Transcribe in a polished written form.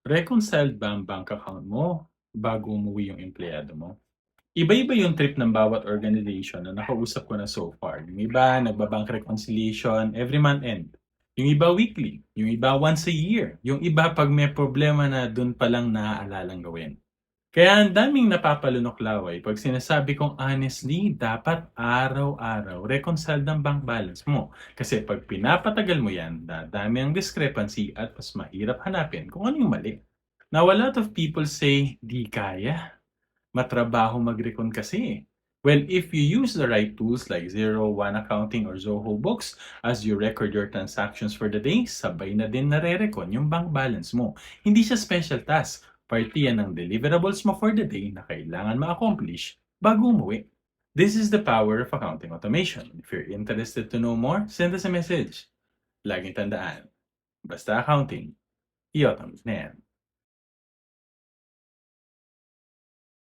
Reconciled ba ang bank account mo bago umuwi yung empleyado mo? Iba-iba yung trip ng bawat organization na nakausap ko na so far. Yung iba, nagba-bank reconciliation every month end. Yung iba weekly. Yung iba once a year. Yung iba pag may problema na dun pa lang naaalalang gawin. Kaya ang daming napapalunok laway pag sinasabi kong honestly, dapat araw-araw reconciled ang bank balance mo. Kasi pag pinapatagal mo yan, dadami ang discrepancy at mas mahirap hanapin kung ano yung mali. Now, a lot of people say, di kaya. Matrabaho mag-recon kasi. Well, if you use the right tools like Zero, One Accounting, or Zoho Books as you record your transactions for the day, sabay na din nare-recon yung bank balance mo. Hindi siya special task. Party yan ng deliverables mo for the day na kailangan ma-accomplish bago umuwi. This is the power of accounting automation. If you're interested to know more, send us a message. Laging tandaan, basta accounting, i-automate na yan.